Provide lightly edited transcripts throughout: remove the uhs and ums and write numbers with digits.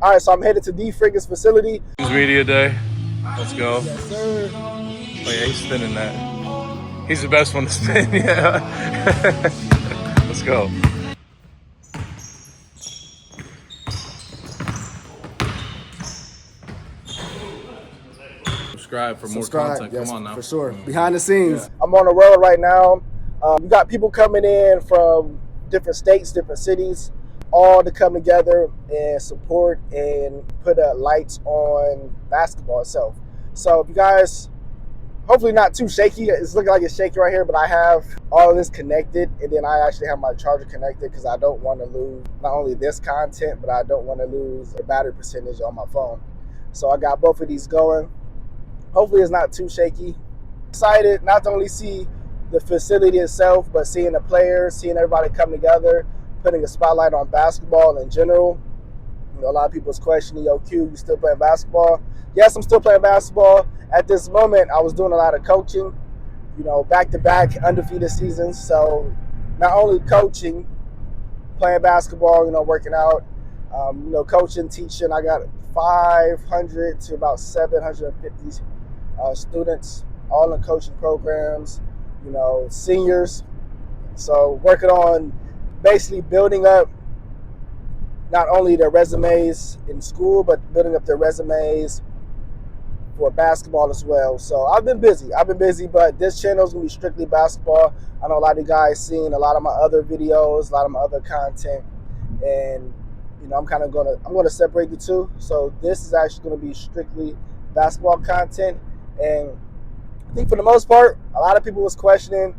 All right, so I'm headed to Friga's facility. Media day. Let's go. Yes, sir. Oh yeah, he's spinning that. He's the best one to spin. Yeah. Let's go. Subscribe for more content. Yes, Come on now. for sure. Behind the scenes. Yeah. I'm on the road right now. You got people coming in from different states, different cities, all to come together and support and put lights on basketball itself. So if you guys, hopefully not too shaky. It's looking like it's shaky right here, but I have all of this connected, and then I actually have my charger connected because I don't want to lose not only this content, but I don't want to lose the battery percentage on my phone. So I got both of these going. Hopefully it's not too shaky. Excited not to only see the facility itself, but seeing the players, seeing everybody come together, putting a spotlight on basketball in general. You know, a lot of people's questioning, yo, Q, you still playing basketball? Yes, I'm still playing basketball. At this moment, I was doing a lot of coaching, you know, back-to-back undefeated seasons. So not only coaching, playing basketball, you know, working out, you know, coaching, teaching. I got 500 to about 750 students, all in coaching programs, you know, seniors. So working on basically building up not only their resumes in school, but building up their resumes for basketball as well. So I've been busy, but this channel is going to be strictly basketball. I know a lot of you guys seen a lot of my other videos, a lot of my other content, and you know, I'm going to separate the two. So this is actually going to be strictly basketball content. And I think for the most part, a lot of people was questioning,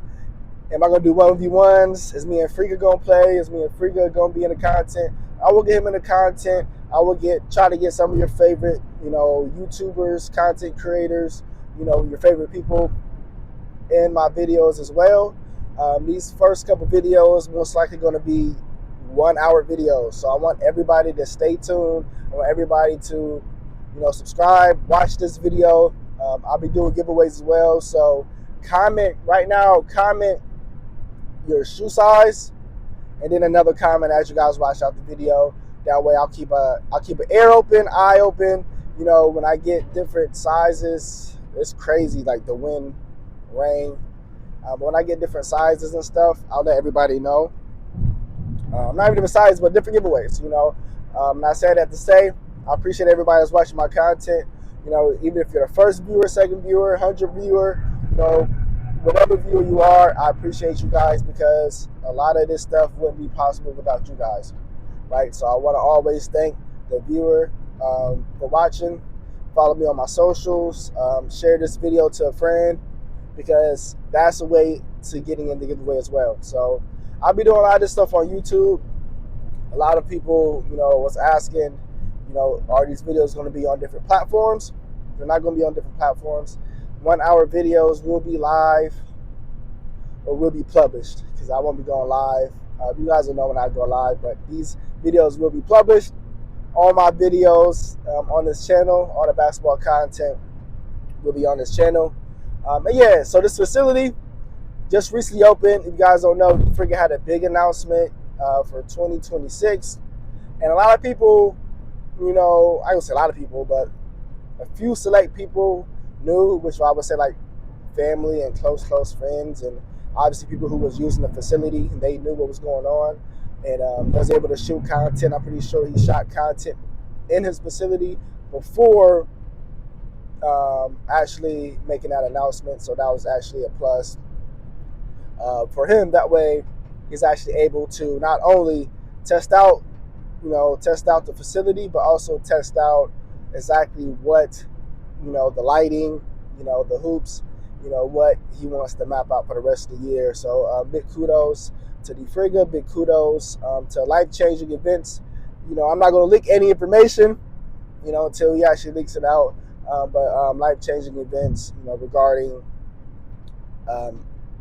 am I going to do 1v1s? Is me and Friga going to play? Is me and Friga going to be in the content? I will get him in the content. I will try to get some of your favorite, you know, YouTubers, content creators, you know, your favorite people in my videos as well. These first couple videos most likely going to be 1 hour videos. So I want everybody to stay tuned. I want everybody to, you know, subscribe, watch this video. I'll be doing giveaways as well. So comment right now, comment your shoe size, and then another comment as you guys watch out the video. That way I'll keep an eye open. You know, when I get different sizes, it's crazy, like the wind, rain. But when I get different sizes and stuff, I'll let everybody know. Not even different sizes, but different giveaways, you know. And I say that to say, I appreciate everybody that's watching my content. You know, even if you're the first viewer, second viewer, 100th viewer, you know, whatever viewer you are, I appreciate you guys, because a lot of this stuff wouldn't be possible without you guys, right? So I want to always thank the viewer for watching. Follow me on my socials. Share this video to a friend, because that's a way to getting in the giveaway as well. So I'll be doing a lot of this stuff on YouTube. A lot of people, you know, was asking, you know, are these videos going to be on different platforms? They're not going to be on different platforms. 1 hour videos will be live or will be published, because I won't be going live. You guys will know when I go live, but these videos will be published. All my videos on this channel, all the basketball content will be on this channel. And yeah, so this facility just recently opened. If you guys don't know, Friga had a big announcement for 2026. And a lot of people, you know, I would say a lot of people, but a few select people knew, which I would say like family and close friends, and obviously people who was using the facility, and they knew what was going on, and was able to shoot content. I'm pretty sure he shot content in his facility before actually making that announcement. So that was actually a plus for him. That way he's actually able to not only test out the facility, but also test out exactly what, you know, the lighting, you know, the hoops, you know, what he wants to map out for the rest of the year. So big kudos to Friga, big kudos to life-changing events. You know, I'm not going to leak any information, you know, until he actually leaks it out. But life-changing events, you know, regarding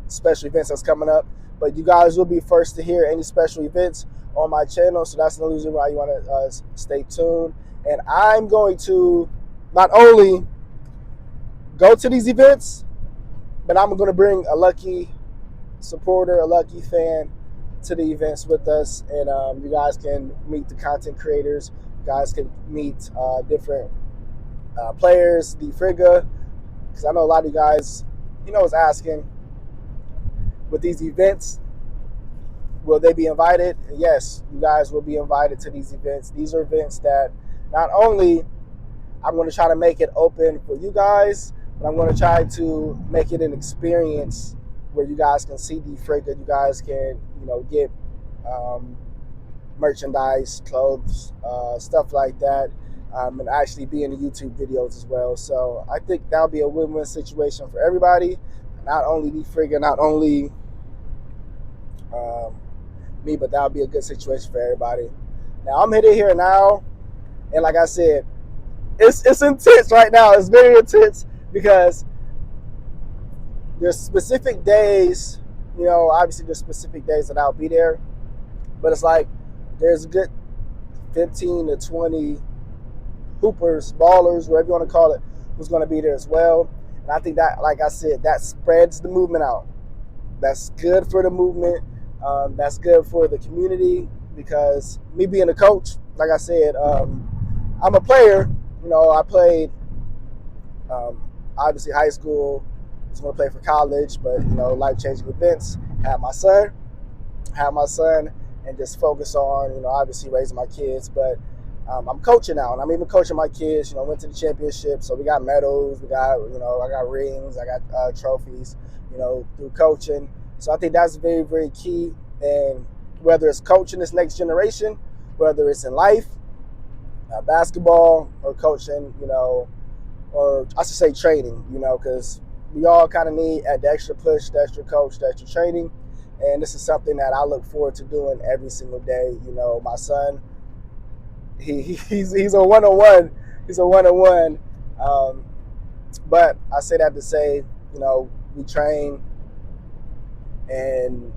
special events that's coming up. But you guys will be first to hear any special events on my channel. So that's another reason why you want to stay tuned. And I'm going to not only go to these events, but I'm going to bring a lucky supporter, a lucky fan to the events with us. And you guys can meet the content creators You guys can meet different players, Friga, because I know a lot of you guys, is asking with these events, will they be invited? Yes, you guys will be invited to these events. These are events that not only I'm going to try to make it open for you guys, but I'm going to try to make it an experience where you guys can see Friga. You guys can, get merchandise, clothes, stuff like that, and actually be in the YouTube videos as well. So I think that'll be a win-win situation for everybody. Not only Friga, not only me, but that'll be a good situation for everybody. Now I'm hitting here now, and like I said, it's intense right now. It's very intense because there's specific days, obviously there's specific days that I'll be there, but it's like there's a good 15 to 20 hoopers, ballers, whatever you want to call it, who's going to be there as well. And I think that, like I said, that spreads the movement out. That's good for the movement. That's good for the community because me being a coach, like I said, I'm a player. I played obviously high school. I was going to play for college, but life-changing events. Had my son, and just focus on obviously raising my kids. But I'm coaching now, and I'm even coaching my kids. Went to the championship, so we got medals. We got I got rings. I got trophies. Through coaching. So I think that's very, very key. And whether it's coaching this next generation, whether it's in life, basketball, or coaching, or I should say training, because we all kind of need the extra push, the extra coach, the extra training. And this is something that I look forward to doing every single day. My son, he's a one-on-one. He's a one-on-one. But I say that to say, we train and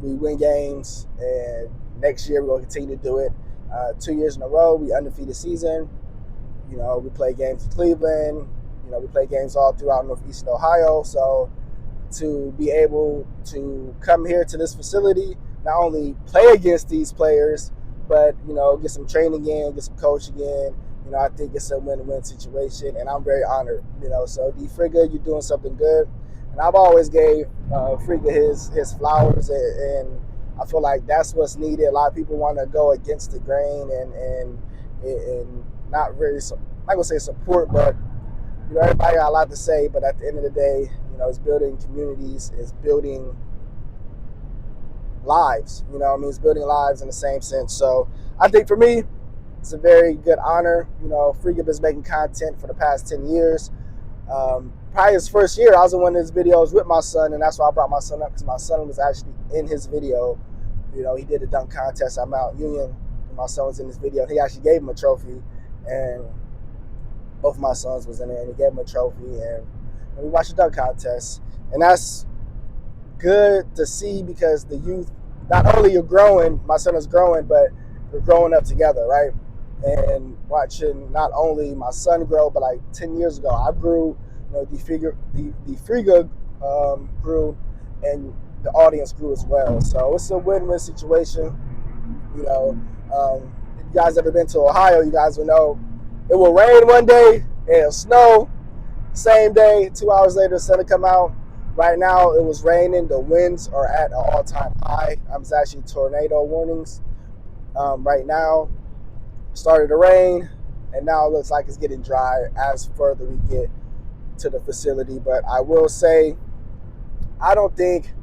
we win games. And next year we're going to continue to do it. 2 years in a row, we undefeated season. We play games in Cleveland. We play games all throughout Northeastern Ohio. So to be able to come here to this facility, not only play against these players, but, get some training in, get some coaching in, I think it's a win-win situation, and I'm very honored, So Friga, you're doing something good. And I've always gave Friga his flowers, and I feel like that's what's needed. A lot of people want to go against the grain and not really, I'm not going to say support, but everybody got a lot to say, but at the end of the day, it's building communities, it's building lives, it's building lives in the same sense. So I think for me, it's a very good honor. Friga been making content for the past 10 years. Probably his first year, I was in one of his videos with my son, and that's why I brought my son up, because my son was actually in his video. He did a dunk contest at Mount Union, and my son was in his video. He actually gave him a trophy, and both of my sons was in there, and he gave him a trophy, and we watched the dunk contest. And that's good to see because the youth, not only you're growing, my son is growing, but we're growing up together, right? And watching not only my son grow, but like 10 years ago, I grew, the Friga grew, and the audience grew as well. So it's a win-win situation. If you guys ever been to Ohio, you guys will know it will rain one day and it'll snow. Same day, 2 hours later, the sun will come out. Right now, it was raining. The winds are at an all-time high. It's actually tornado warnings right now. Started to rain, and now it looks like it's getting dry as further we get to the facility. But I will say, I don't think,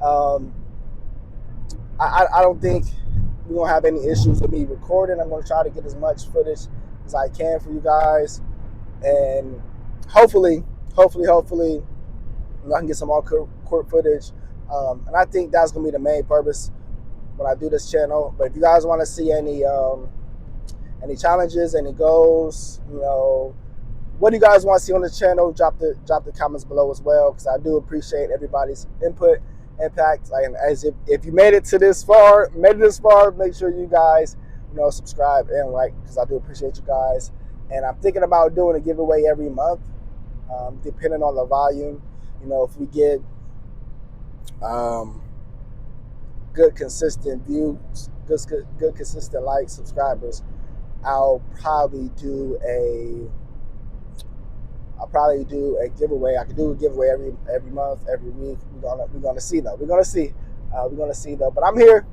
I don't think we're gonna have any issues with me recording. I'm gonna try to get as much footage as I can for you guys, and hopefully, I can get some more court footage. And I think that's gonna be the main purpose when I do this channel. But if you guys want to see any challenges, any goals, what do you guys want to see on the channel, drop the comments below as well, because I do appreciate everybody's input, impact. Like, as if you made it this far, make sure you guys subscribe and like, because I do appreciate you guys. And I'm thinking about doing a giveaway every month, depending on the volume. If we get good consistent views, good consistent likes, subscribers, I'll probably do a giveaway. I can do a giveaway every month, every week. We're gonna see though. We're gonna see though. But I'm here.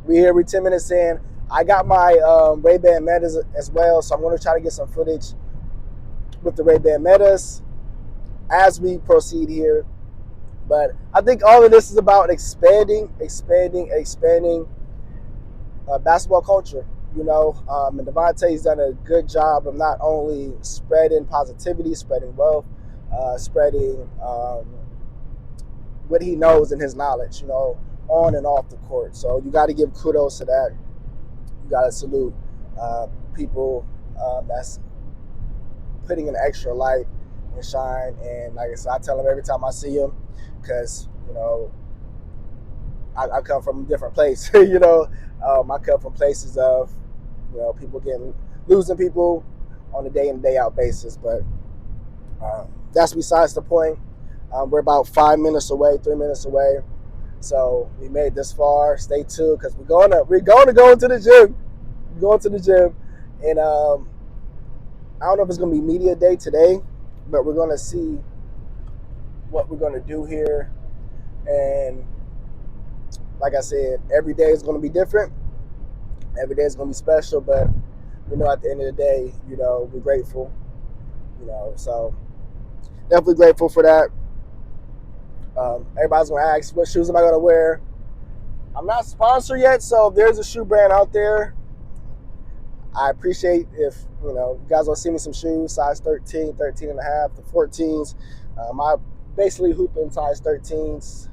We're here. We're 10 minutes in. I got my Ray-Ban Metas as well, so I'm gonna try to get some footage with the Ray-Ban Metas as we proceed here. But I think all of this is about expanding basketball culture. And D'Vontay's done a good job of not only spreading positivity, spreading wealth, spreading what he knows and his knowledge, on and off the court. So you got to give kudos to that. You got to salute people that's putting an extra light and shine. And like I said, I tell them every time I see him, because I come from a different place. I come from places of people losing people on a day in, day out basis. But that's besides the point. We're about 3 minutes away. So we made this far. Stay tuned, because we're going to go into the gym. We're going to the gym, and I don't know if it's going to be media day today, but we're going to see what we're going to do here. And like I said, every day is going to be different. Every day is going to be special, but at the end of the day, we're grateful. So definitely grateful for that. Everybody's going to ask, what shoes am I going to wear? I'm not sponsored yet, so if there's a shoe brand out there, I appreciate if you guys want to see me some shoes, size 13, 13 and a half, the 14s. I basically hoop in size 13s.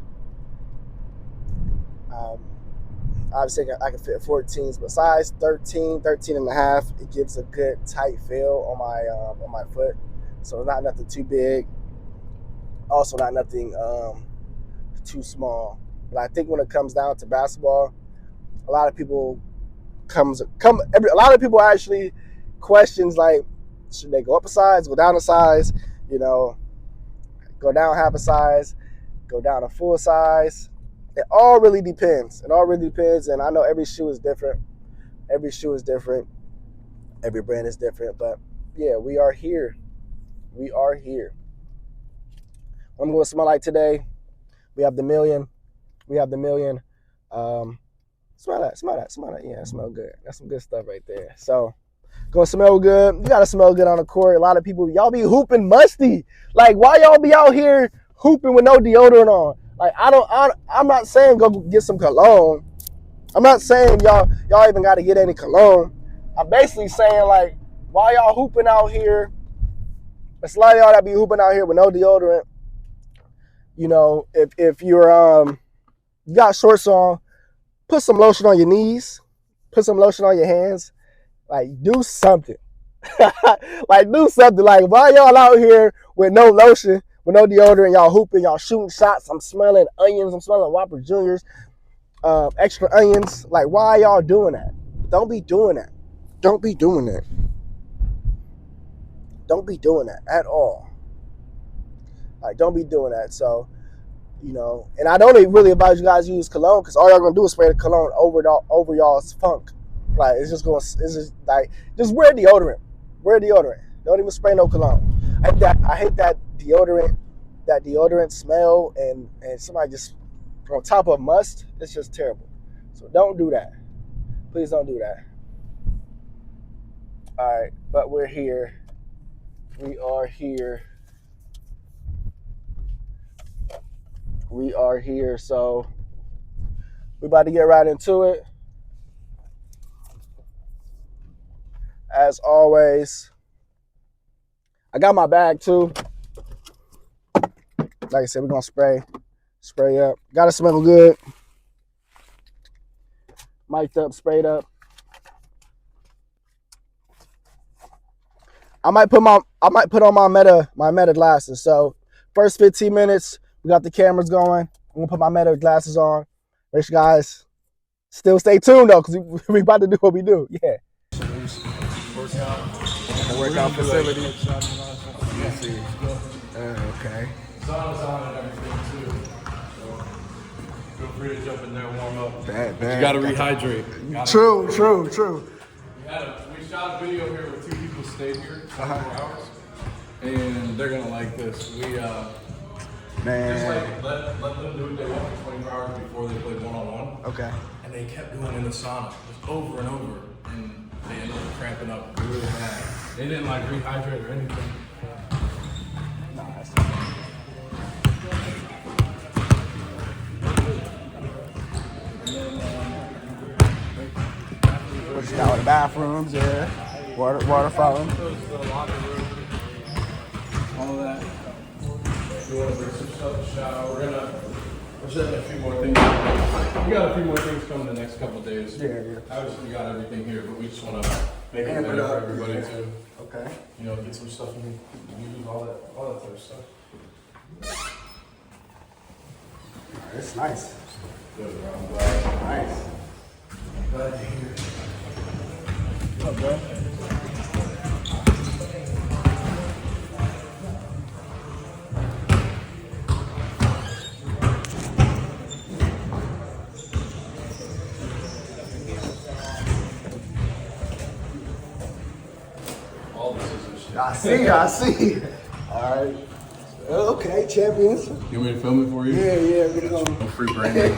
Obviously, I can fit 14s, but size 13, 13 and a half, it gives a good tight feel on my foot. So it's not nothing too big. Also, not nothing too small. But I think when it comes down to basketball, a lot of people actually questions like, should they go up a size, go down a size, go down half a size, go down a full size. It all really depends. And I know every shoe is different. Every brand is different. But yeah, we are here. What I'm going to smell like today, we have the million. Smell that. Yeah, it smells good. That's some good stuff right there. So, gonna smell good. You gotta smell good on the court. A lot of people, y'all be hooping musty. Like, why y'all be out here hooping with no deodorant on? Like, I'm not saying go get some cologne. I'm not saying y'all even got to get any cologne. I'm basically saying, like, why y'all hooping out here? There's a lot of y'all that be hooping out here with no deodorant. If you're you got shorts on, put some lotion on your knees, put some lotion on your hands. Like, do something. Do something. Like, why y'all out here with no lotion, with no deodorant, y'all hooping, y'all shooting shots? I'm smelling onions. I'm smelling Whopper Juniors, extra onions. Like, why y'all doing that? Don't be doing that. Don't be doing that at all. Like, don't be doing that. So, and I don't even really advise you guys use cologne, because all y'all gonna do is spray the cologne over y'all's funk. Like, it's just just wear deodorant. Don't even spray no cologne. I hate that deodorant smell, and somebody just on top of must. It's just terrible. So don't do that. Please don't do that. All right, but we're here. We are here. So we're about to get right into it. As always, I got my bag too. Like I said, we're gonna spray up. Gotta smell good. Mic'd up, sprayed up. I might put on my meta glasses. So first 15 minutes, we got the cameras going. I'm gonna put my meta glasses on. Make sure you guys still stay tuned though, because we about to do what we do. Yeah. Workout facility. Let's see. Okay. Saun's on and everything too. So feel free to jump in there and warm up. You gotta rehydrate. True. We shot a video here where 2 people stayed here 24 hours, and they're gonna like this. We just like let them do what they want for 24 hours before they played one-on-one. Okay. And they kept doing it in the sauna, just over and over, and they ended up cramping up really bad. They didn't like rehydrate or anything. Got all the bathrooms, yeah. Water fountain. The locker room, all of that. You want to bring some stuff to shower? We're setting a few more things. We got a few more things coming the next couple of days. Yeah. Obviously, we got everything here, but we just want to make it better for everybody too. Okay. You know, get some stuff you can use, all that type of stuff. It's nice. Good, bro. I'm glad. Nice. I'm glad to hear it. What's up, bro? All this is shit. I see. All right. Okay, champions. You want me to film it for you? Yeah, we're gonna No free branding.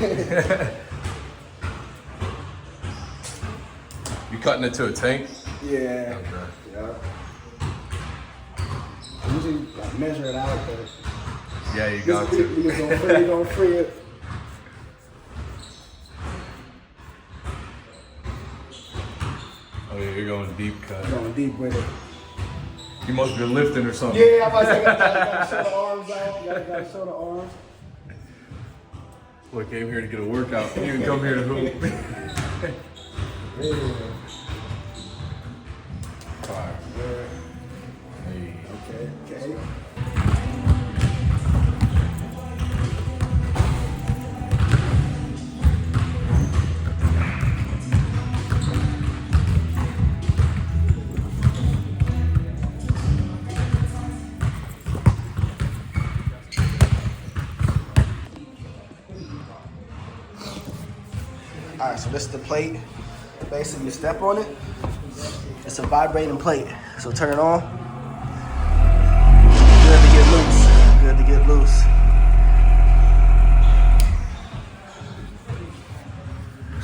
You cutting it to a tank? Yeah. Okay. Yeah. Usually measure it out, but Yeah, you got to. we gonna free it. Oh yeah, you're going deep cut. Going deep with it. You must have been lifting or something. Yeah, I'm about to say, gotta show the arms out. Gotta show the arms. Boy came here to get a workout. You didn't come here to hoop. Yeah. Fire. Hey. Okay. All right, so this is the plate. Basically, you step on it. It's a vibrating plate. So turn it on. Good to get loose. Good to get loose.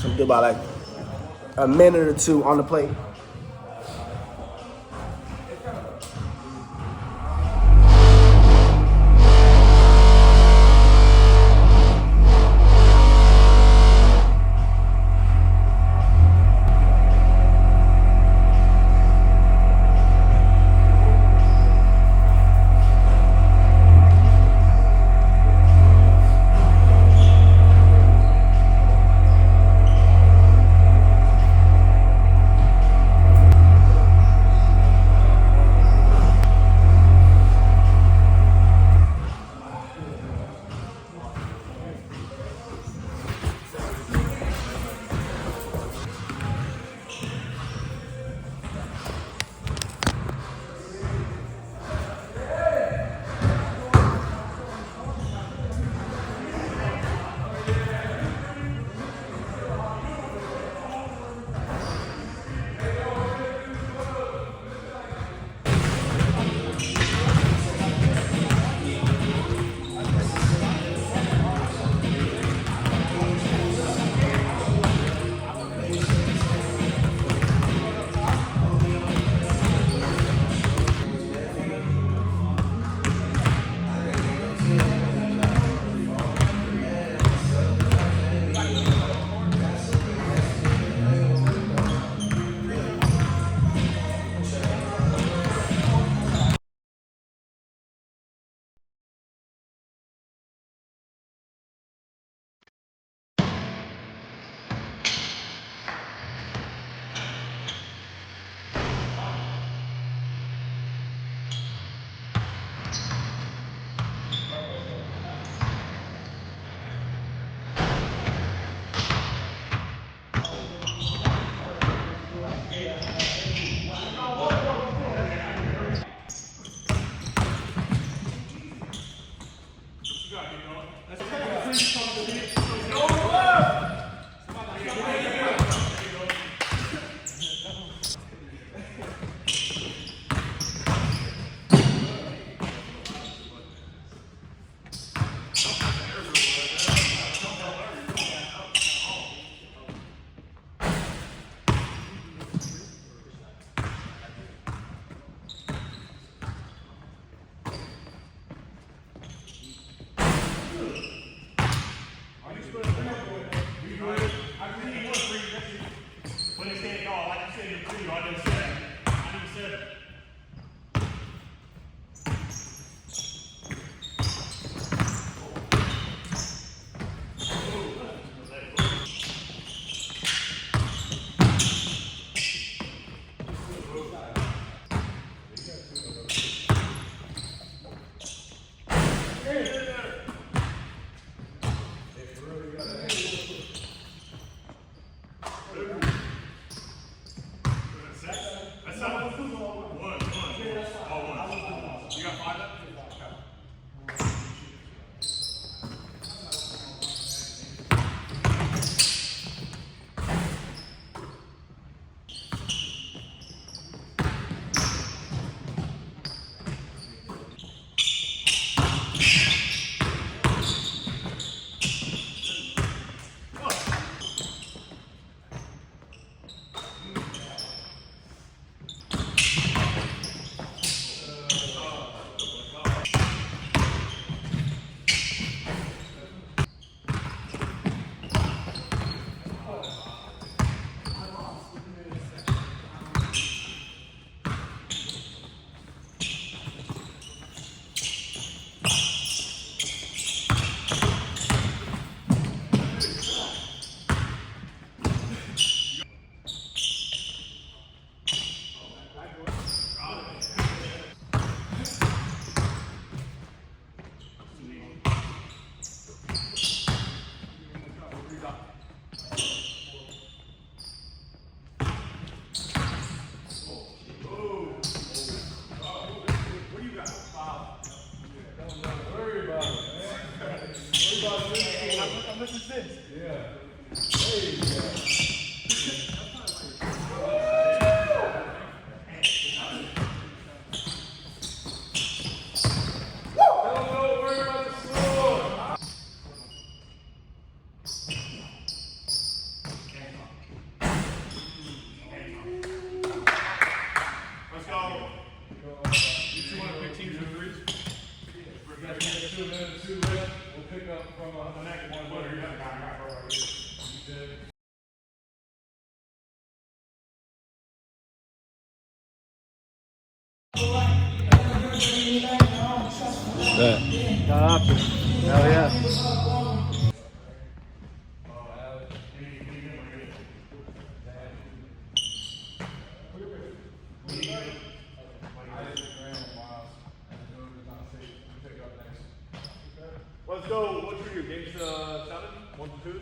So do about like a minute or two on the plate. the next one, what are you doing? Hell yeah. Let's go. What's your games? 7, 1 to 2.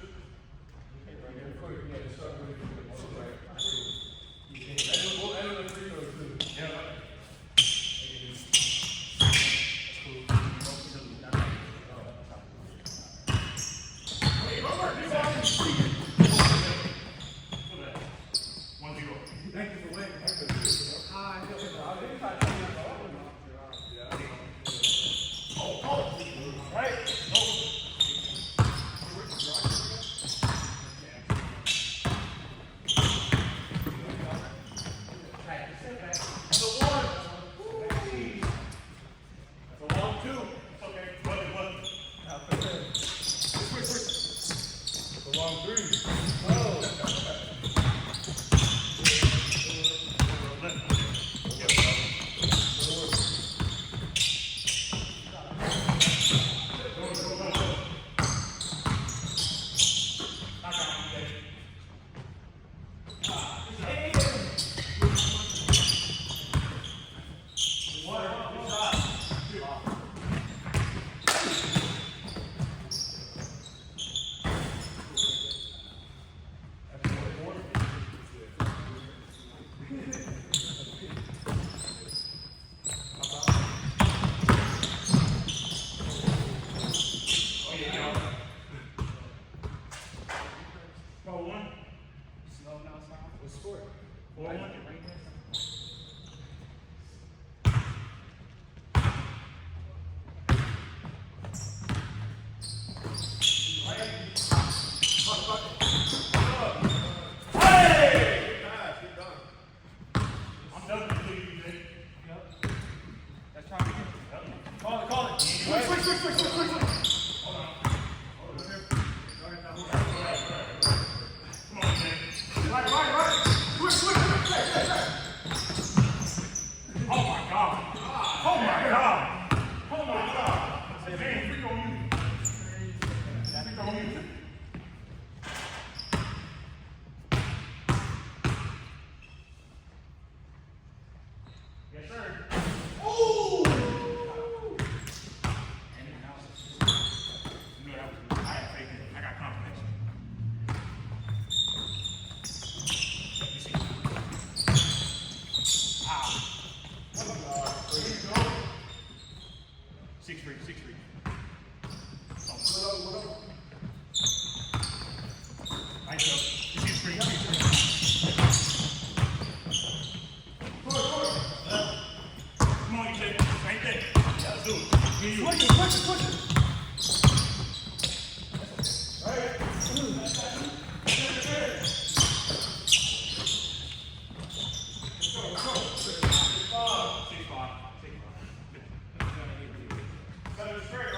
Straight.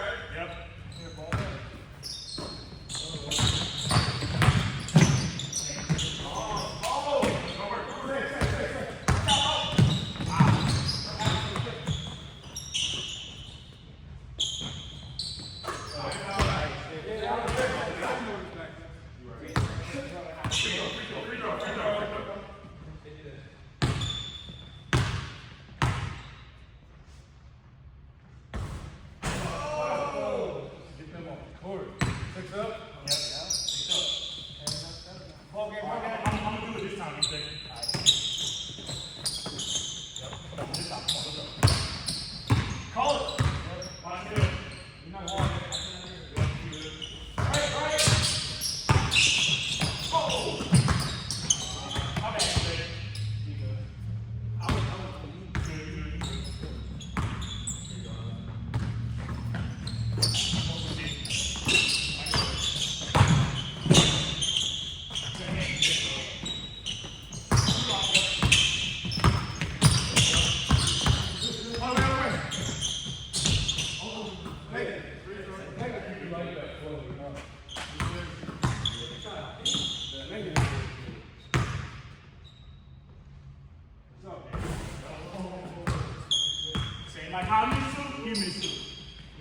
Like how me too, he me too.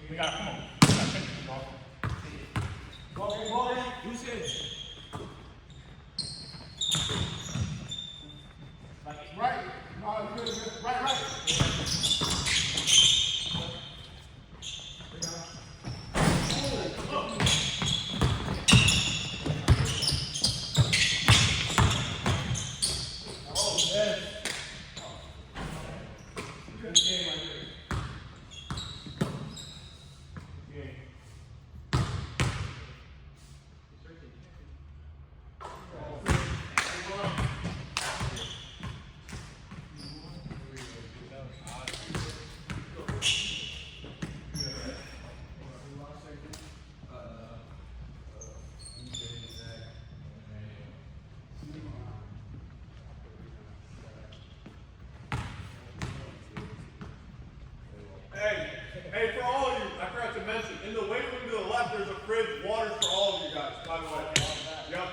We gotta come on. We gotta finish this ball. Ball in. Who's it? Like right. No, good. Right. Hey, for all of you, I forgot to mention, in the weight room to the left, there's a fridge, water for all of you guys, by the way. Yep.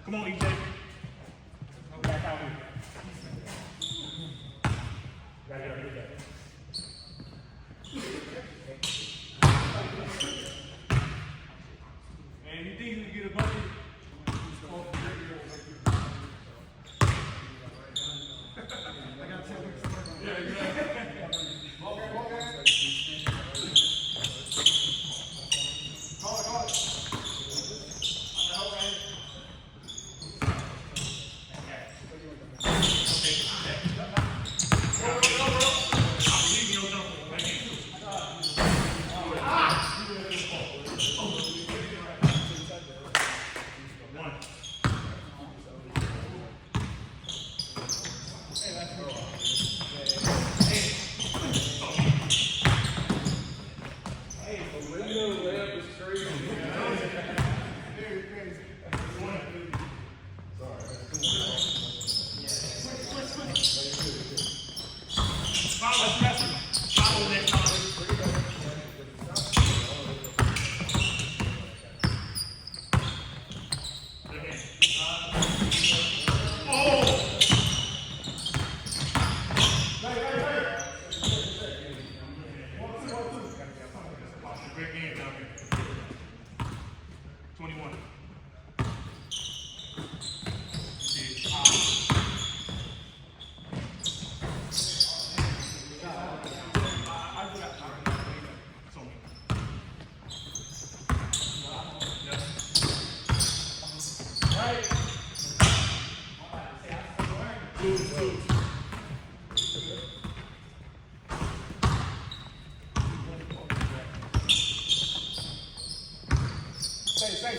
Come on, EJ. Back out here. Right there, right there. And you think you can get a bucket? Great game down here. 21.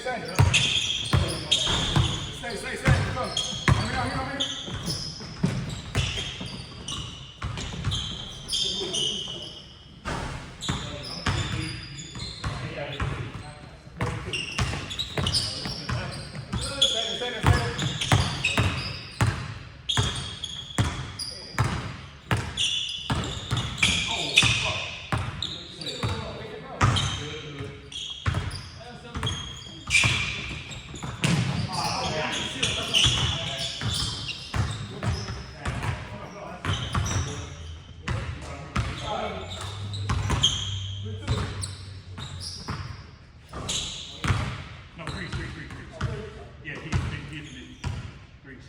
Stay. Go. Here. No, freeze. Yeah, he freeze.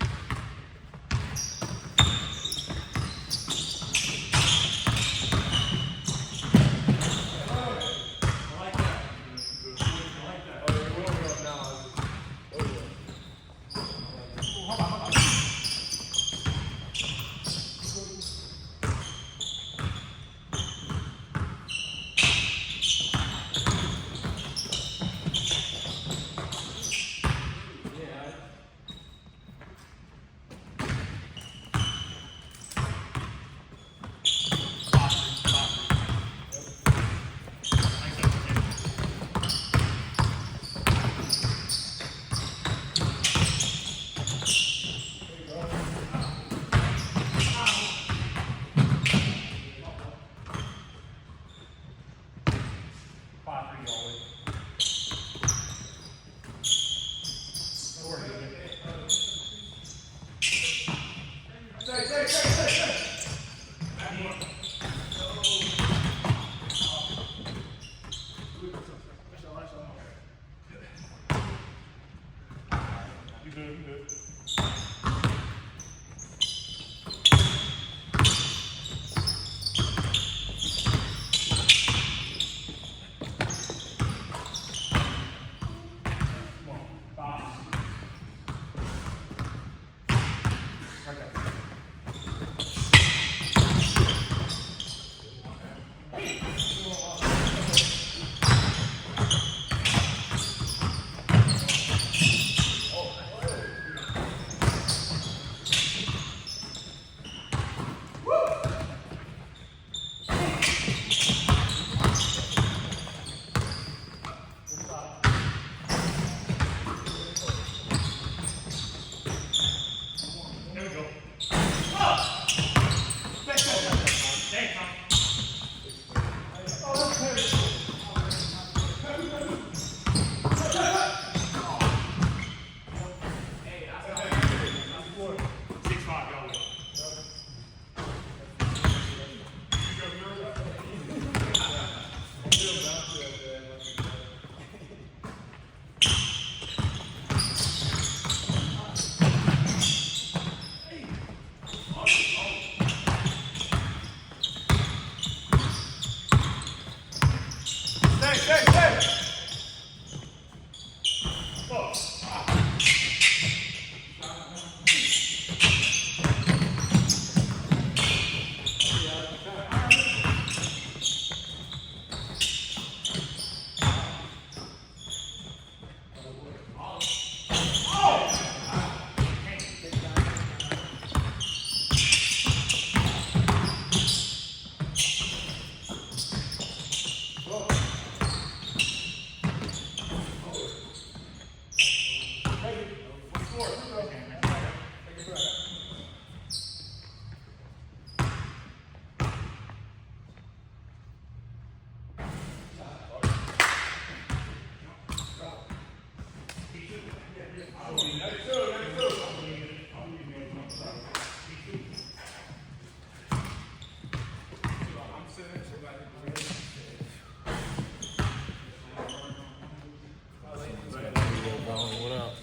You good. What up?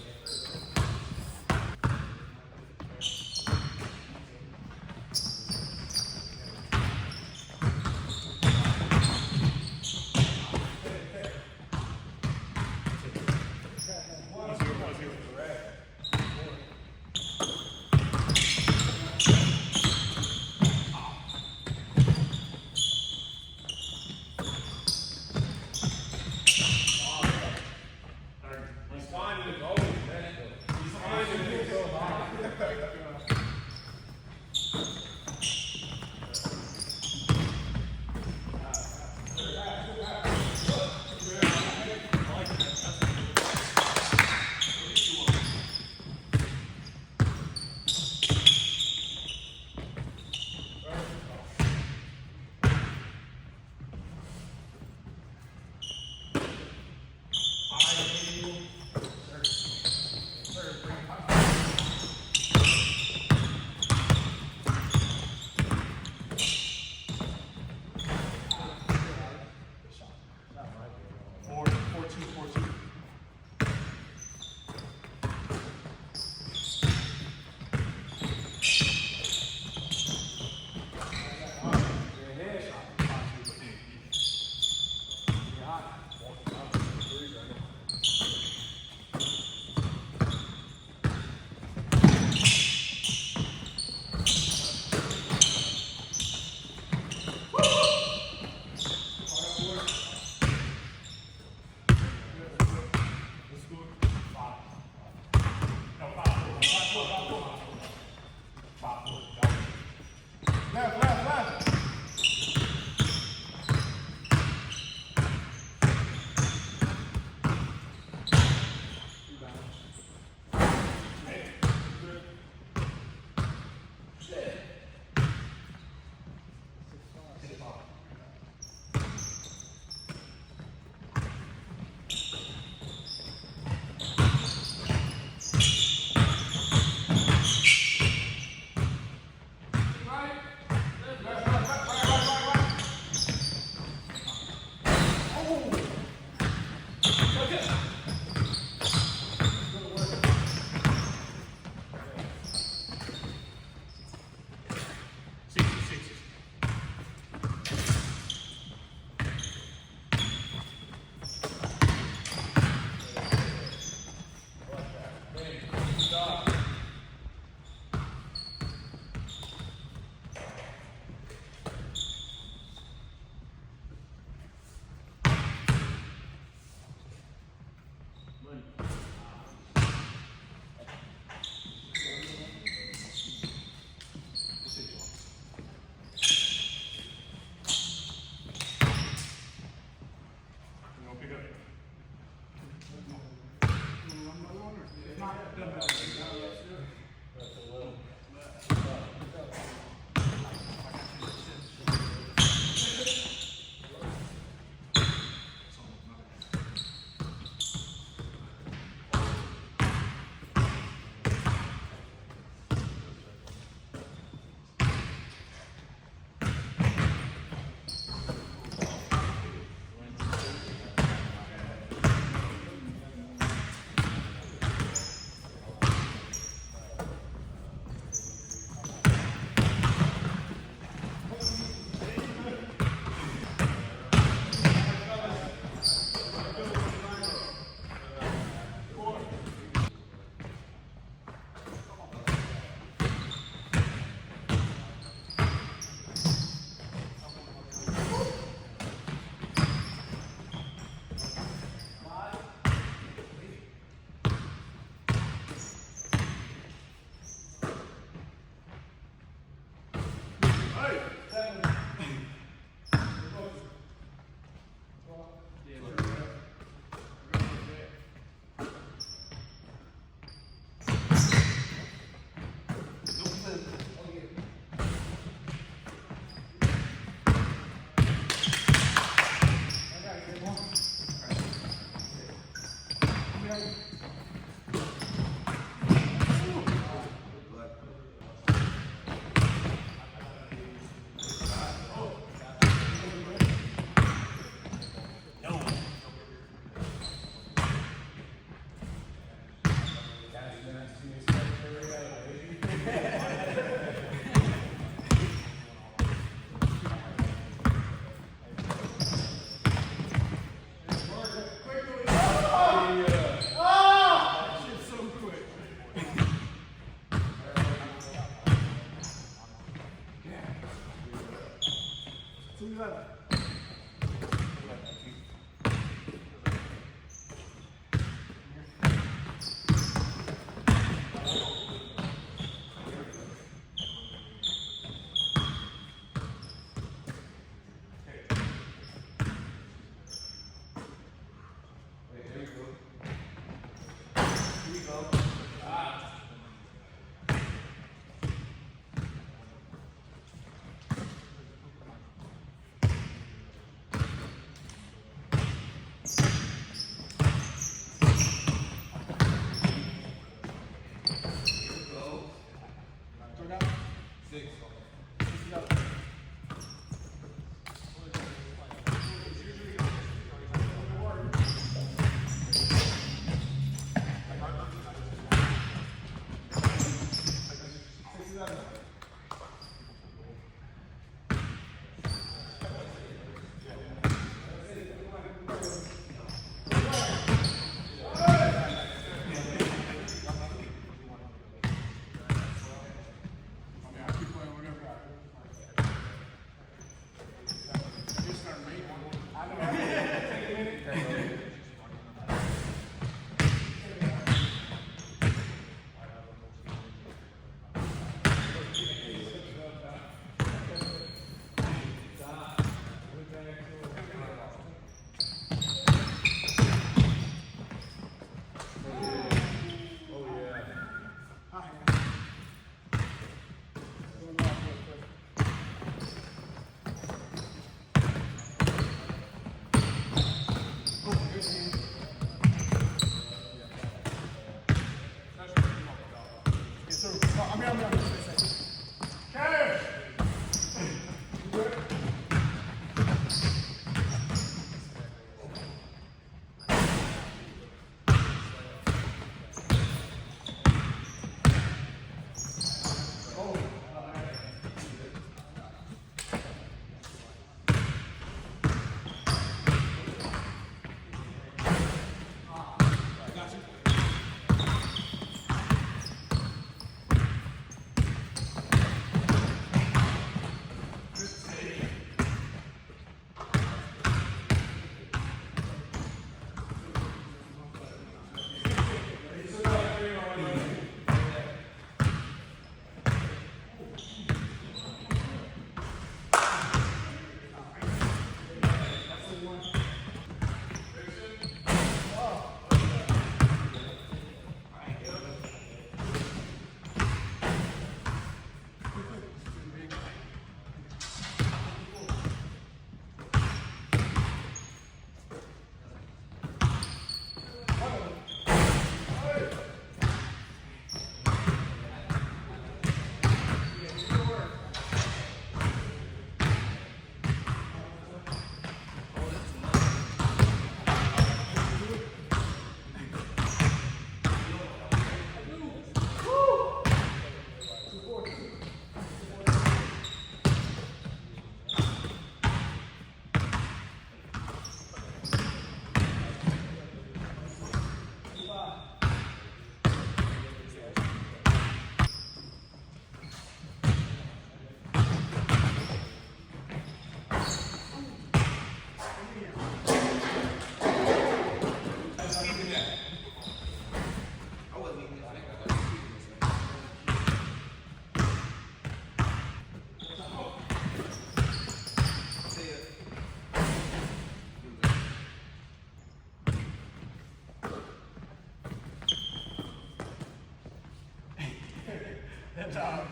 Left side.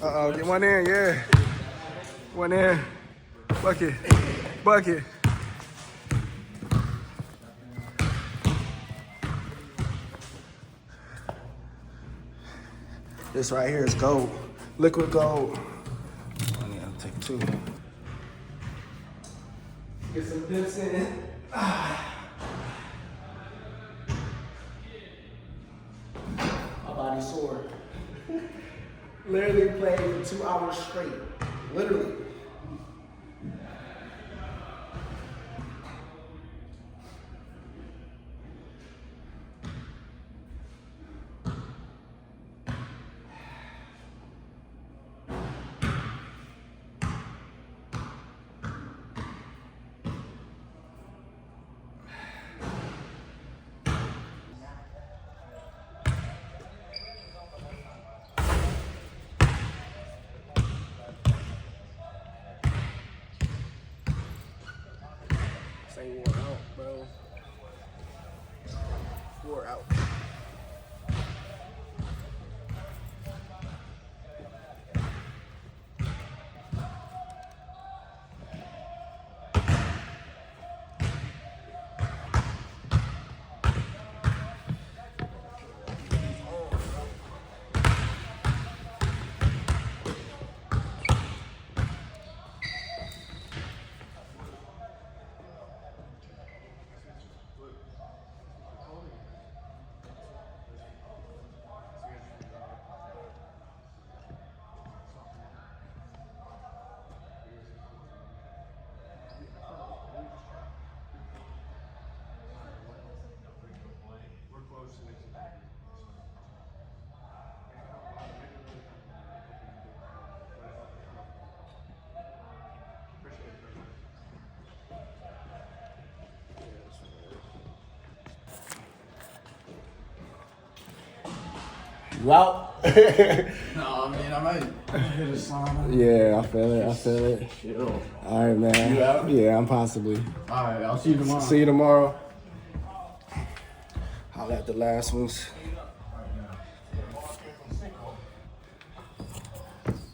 Uh-oh, get one in, yeah. One in. Bucket. Bucket. This right here is gold. Liquid gold. I need to take two. Get some dips in. My body's sore. Literally played for 2 hours straight. Literally. They wore out, bro. Wore out. You out? No, I mean, I might hit a sauna. Yeah, I feel it. I feel it. Chill. All right, man. You out? Yeah, I'm possibly. All right, I'll see you tomorrow. See you tomorrow. I'll at the last ones.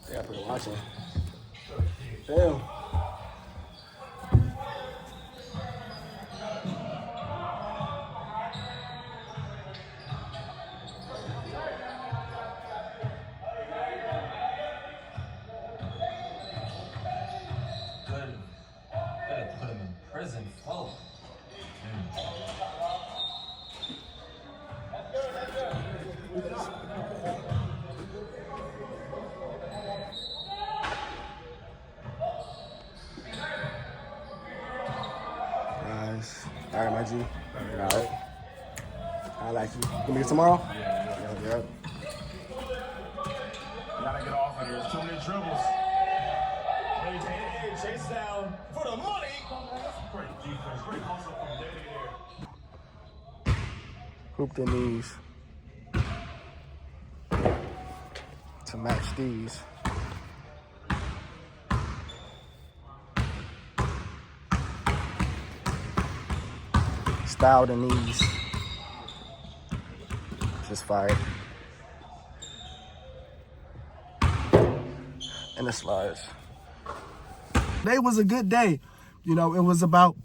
Yeah, I've been watching. Damn. Put him in prison. Oh. Nice. All right, my G. All right. I like you. Gonna be here tomorrow? Yeah. Yep. Gotta get off of here. There's too many dribbles. Hey, chase down for the money. Great defense. Great hustle from there to there. Hoop their knees to match these. Style the knees. Just fire. And the slides. Today was a good day. You know, it was about,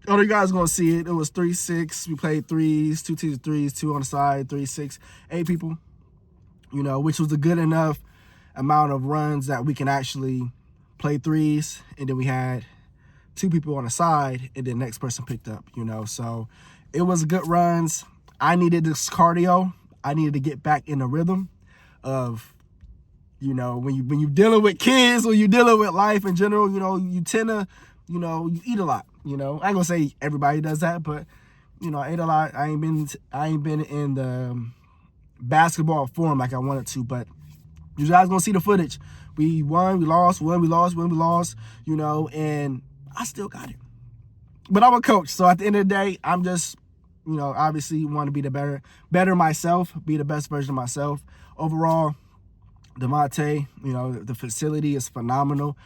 oh, you guys gonna see it. It was 3-6. We played threes, 2 teams of threes, 2 on the side, 3-6, 8 people. You know, which was a good enough amount of runs that we can actually play threes. And then we had 2 people on the side, and then the next person picked up, you know. So it was good runs. I needed this cardio. I needed to get back in the rhythm of, you know, when you're dealing with kids, or you're dealing with life in general, you know, you tend to, you know, you eat a lot, you know. I ain't gonna say everybody does that, but, you know, I ate a lot. I ain't been in the basketball form like I wanted to, but you guys gonna see the footage. We won, we lost, won, we lost, won, we lost, you know, and I still got it. But I'm a coach, so at the end of the day, I'm just, you know, obviously want to be the better myself, be the best version of myself. Overall, D'Vontay, you know, the facility is phenomenal.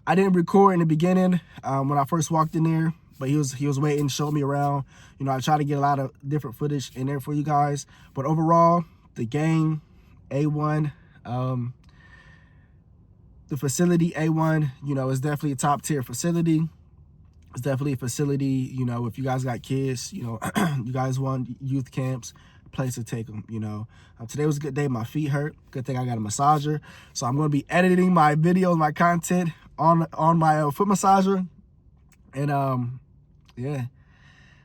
I didn't record in the beginning when I first walked in there, but he was waiting, showed me around. You know, I try to get a lot of different footage in there for you guys. But overall, the game, A1. The facility, A1, you know, is definitely a top tier facility. It's definitely a facility, you know, if you guys got kids, you know, you guys want youth camps, place to take them, you know. Today was a good day. My feet hurt. Good thing I got a massager. So I'm going to be editing my videos, my content on my foot massager. And, yeah.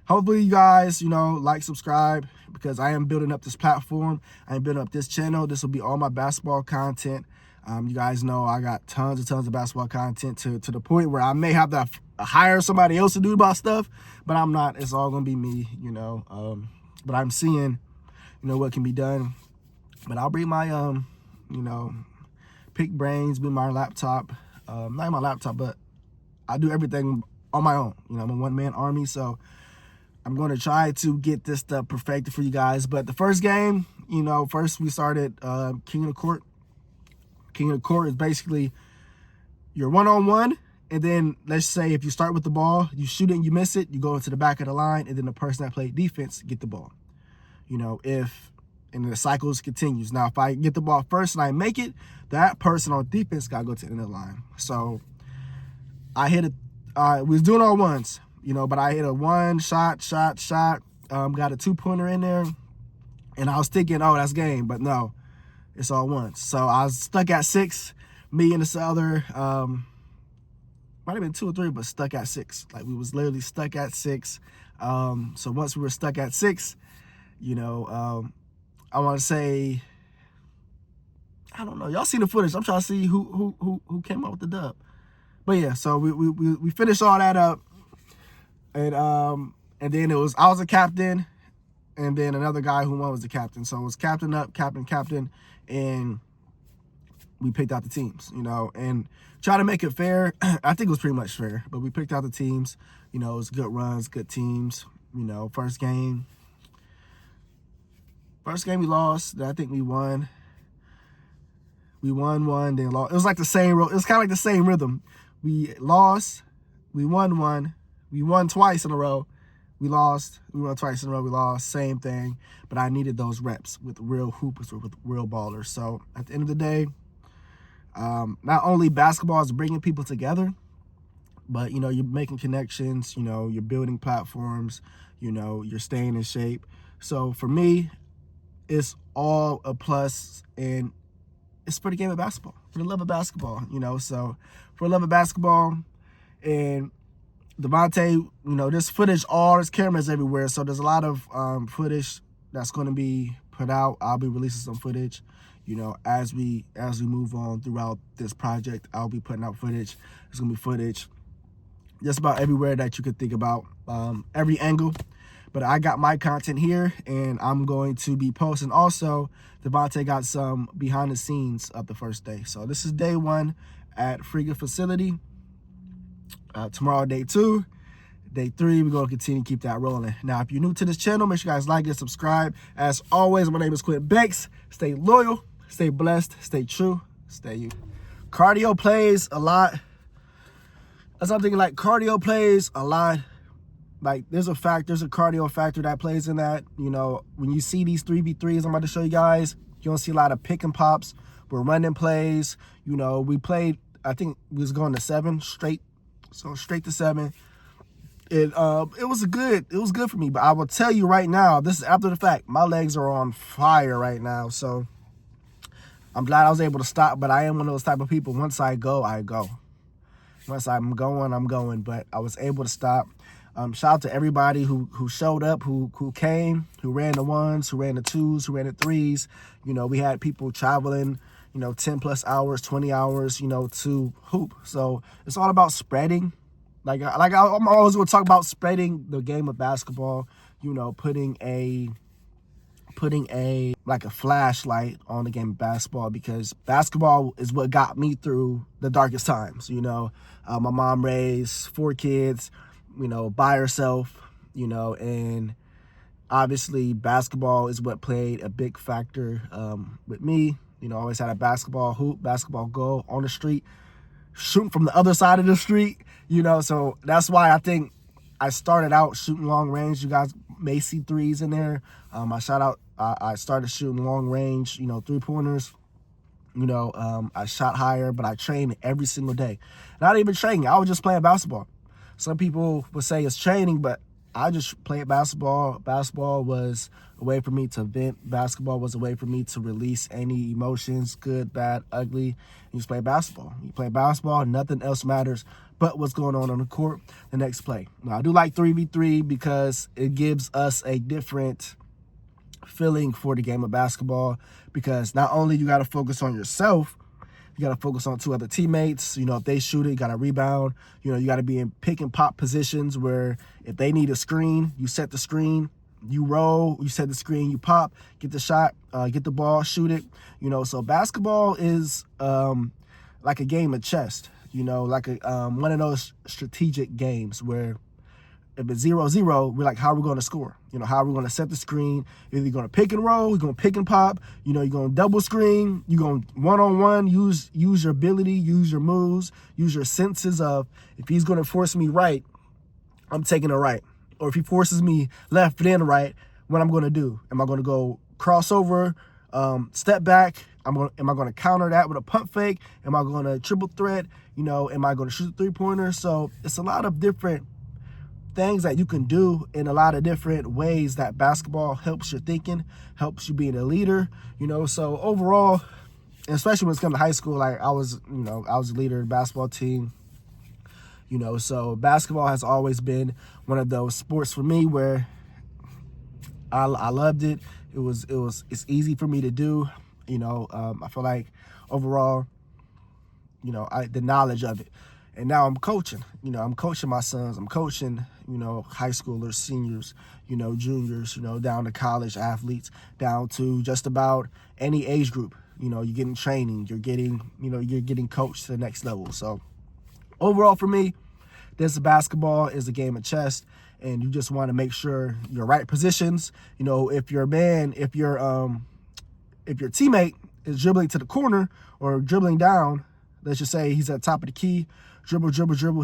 Hopefully you guys, you know, like, subscribe, because I am building up this platform. I am building up this channel. This will be all my basketball content. You guys know I got tons of basketball content to the point where I may have to hire somebody else to do about stuff, but I'm not. It's all going to be me, you know. But I'm seeing, you know, what can be done. But I'll bring my, you know, pick brains, bring my laptop. Not my laptop, but I do everything on my own. You know, I'm a one-man army, so I'm going to try to get this stuff perfected for you guys. But the first game, you know, first we started King of the Court. King of the Court is basically your one-on-one, and then let's say if you start with the ball, you shoot it and you miss it, you go into the back of the line, and then the person that played defense get the ball. You know, and the cycles continues. Now, if I get the ball first and I make it, that person on defense got to go to the end of the line. So I hit we was doing all ones, you know, but I hit a one shot, got a 2-pointer in there, and I was thinking, oh, that's game, but no. It's all once. So I was stuck at 6. Me and this other, might have been 2 or 3, but stuck at 6. Like, we was literally stuck at 6. So once we were stuck at 6, you know, I want to say, I don't know. Y'all seen the footage. I'm trying to see who came up with the dub. But yeah, so we finished all that up, and then I was a captain. And then another guy who won was the captain. So it was captain up, captain, and we picked out the teams, you know, and try to make it fair. I think it was pretty much fair, but we picked out the teams. You know, it was good runs, good teams. You know, first game, First game we lost, then I think we won. We won one, then lost. It was like the same. It was kind of like the same rhythm. We lost, we won one, we won twice in a row. We lost, we won twice in a row. We lost, same thing. But I needed those reps with real hoopers or with real ballers. So at the end of the day, not only basketball is bringing people together, but you know, you're making connections. You know, you're building platforms. You know, you're staying in shape. So for me, it's all a plus, and it's for the game of basketball, for the love of basketball, you know. So for the love of basketball, and D'Vontay, you know, there's footage, there's cameras everywhere. So there's a lot of footage that's going to be put out. I'll be releasing some footage, you know, as we move on throughout this project. I'll be putting out footage. There's going to be footage just about everywhere that you could think about, every angle. But I got my content here, and I'm going to be posting. Also, D'Vontay got some behind the scenes of the first day. So this is day 1 at Friga Facility. Tomorrow, day 2. Day 3, we're going to continue to keep that rolling. Now, if you're new to this channel, make sure you guys like and subscribe. As always, my name is QBanks. Stay loyal, stay blessed, stay true, stay you. Cardio plays a lot. That's what I'm thinking, like, cardio plays a lot. Like, there's a cardio factor that plays in that. You know, when you see these 3v3s I'm about to show you guys, you don't see a lot of pick and pops. We're running plays. You know, we played, I think we was going to 7 straight. So straight to 7. It was good for me. But I will tell you right now, this is after the fact, my legs are on fire right now. So I'm glad I was able to stop, but I am one of those type of people. Once I go, I go. Once I'm going. But I was able to stop. Shout out to everybody who showed up, who came, who ran the 1s, who ran the 2s, who ran the 3s. You know, we had people traveling, you know, 10 plus hours, 20 hours, you know, to hoop. So it's all about spreading. I'm always going to talk about spreading the game of basketball, you know, putting a like a flashlight on the game of basketball, because basketball is what got me through the darkest times. You know, my mom raised 4 kids, you know, by herself, you know, and obviously basketball is what played a big factor with me. You know, I always had a basketball hoop, basketball goal on the street, shooting from the other side of the street, you know, so that's why I think I started out shooting long range. You guys may see 3s in there. I started shooting long range, you know, 3-pointers. You know, I shot higher, but I trained every single day. Not even training, I was just playing basketball. Some people would say it's training, but I just played basketball. Basketball was a way for me to vent. Basketball was a way for me to release any emotions, good, bad, ugly. You just play basketball. You play basketball, nothing else matters but what's going on the court, the next play. Now, I do like 3v3 because it gives us a different feeling for the game of basketball, because not only you got to focus on yourself, you got to focus on 2 other teammates. You know, if they shoot it, you got to rebound. You know, you got to be in pick and pop positions where if they need a screen, you set the screen, you roll, you set the screen, you pop, get the shot, get the ball, shoot it. You know, so basketball is like a game of chess, you know, like one of those strategic games where if it's 0-0, we're like, how are we going to score? You know, how are we going to set the screen? Either you're going to pick and roll, you're going to pick and pop, you know, you're going to double screen, you're going to one-on-one, use your ability, use your moves, use your senses of, if he's going to force me right, I'm taking it right. Or if he forces me left then right, what I'm going to do? Am I going to go crossover, step back? Am I going to counter that with a pump fake? Am I going to triple threat? You know, am I going to shoot the 3-pointer? So it's a lot of different things that you can do in a lot of different ways that basketball helps your thinking, helps you being a leader, you know. So overall, especially when it's coming to high school, like I was a leader of the basketball team, you know. So basketball has always been one of those sports for me where I loved it. It's easy for me to do, you know. I feel like overall, you know, the knowledge of it. And now I'm coaching, you know, I'm coaching my sons. I'm coaching, you know, high schoolers, seniors, you know, juniors, you know, down to college athletes, down to just about any age group. You know, you're getting training, you're getting coached to the next level. So overall for me, This basketball is a game of chess, and you just want to make sure your right positions. You know, if your teammate is dribbling to the corner or dribbling down, let's just say he's at the top of the key, dribble,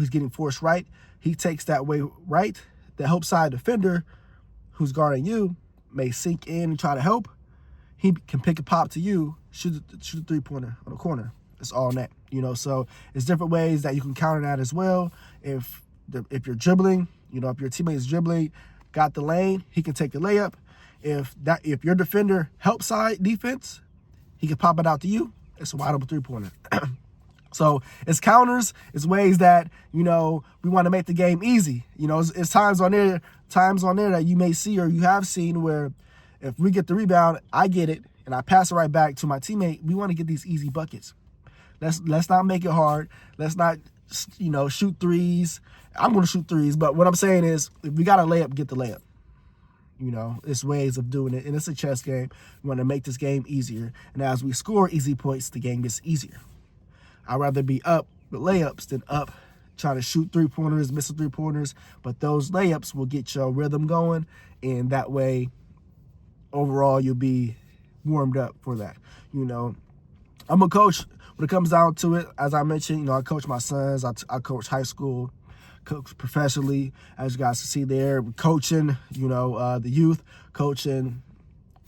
he's getting forced right. He takes that way right. The help side defender who's guarding you may sink in and try to help. He can pick a pop to you, shoot a three-pointer on the corner. It's all net, you know. So it's different ways that you can counter that as well. If you're dribbling, you know, if your teammate is dribbling, got the lane, he can take the layup. If your defender help side defense, he can pop it out to you. It's a wide open three-pointer. So it's counters, it's ways that, you know, we want to make the game easy. You know, it's times on there that you may see or you have seen where if we get the rebound, I get it, and I pass it right back to my teammate. We want to get these easy buckets. Let's not make it hard. Let's not, you know, shoot threes. I'm going to shoot threes, but what I'm saying is if we got a layup, get the layup. You know, it's ways of doing it, and it's a chess game. We want to make this game easier, and as we score easy points, the game gets easier. I'd rather be up with layups than up trying to shoot three-pointers, missing three-pointers, but those layups will get your rhythm going, and that way, overall, you'll be warmed up for that. You know, I'm a coach when it comes down to it. As I mentioned, you know, I coach my sons. I coach high school, coach professionally, as you guys can see there, coaching, you know, the youth, coaching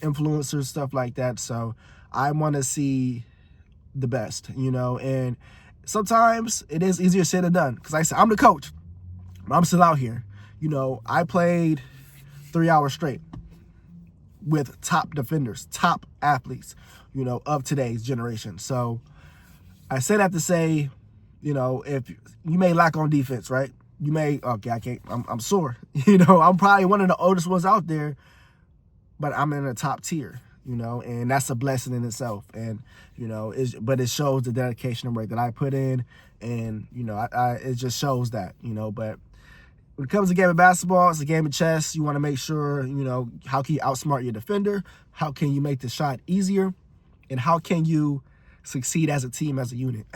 influencers, stuff like that. So I want to see the best, you know, and sometimes it is easier said than done because I'm the coach, but I'm still out here. You know, I played 3 hours straight with top defenders, top athletes, you know, of today's generation. So I say that to say, you know, if you may lack on defense, right? You may, okay, I'm sore. You know, I'm probably one of the oldest ones out there, but I'm in the top tier, you know, and that's a blessing in itself. And, you know, but it shows the dedication and work that I put in. And, you know, it just shows that, you know, but when it comes to a game of basketball, it's a game of chess. You want to make sure, you know, how can you outsmart your defender? How can you make the shot easier? And how can you succeed as a team, as a unit?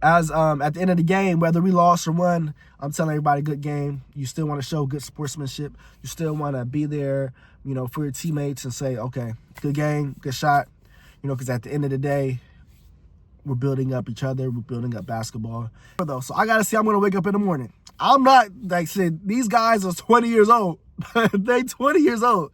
As at the end of the game, whether we lost or won, I'm telling everybody, good game. You still want to show good sportsmanship. You still want to be there, you know, for your teammates and say, okay, good game, good shot. You know, because at the end of the day, we're building up each other. We're building up basketball. So I got to see, I'm going to wake up in the morning. I'm not, like I said, these guys are 20 years old. They 20 years old.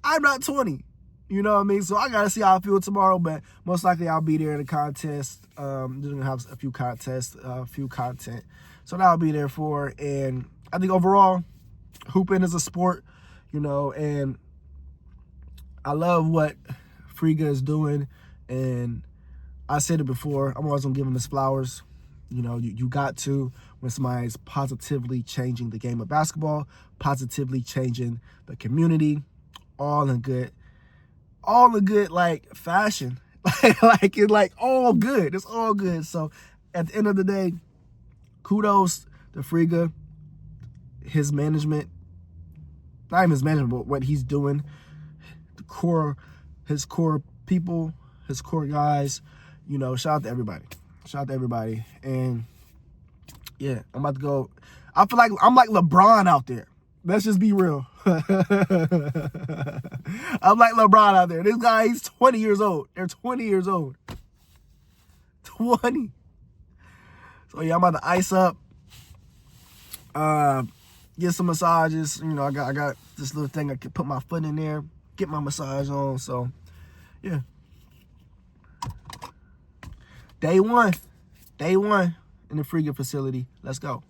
I'm not 20. You know what I mean? So I got to see how I feel tomorrow, but most likely I'll be there in the contest. They're going to have a few contests, a few content. So that I'll be there for. And I think overall, hooping is a sport, you know, and I love what Friga is doing. And I said it before, I'm always going to give him his flowers. You know, you got to, when somebody's positively changing the game of basketball, positively changing the community, all in good, like, fashion. like all good. It's all good. So at the end of the day, kudos to Friga, his management, not even his management, but what he's doing, his core people, his core guys, you know, shout out to everybody. Shout out to everybody. And yeah, I'm about to go. I feel like I'm like LeBron out there. Let's just be real. I'm like LeBron out there. This guy, he's 20 years old. They're 20 years old. 20. So yeah, I'm about to ice up. Get some massages. You know, I got this little thing I can put my foot in there, get my massage on. So yeah. Day one in the Friga facility. Let's go.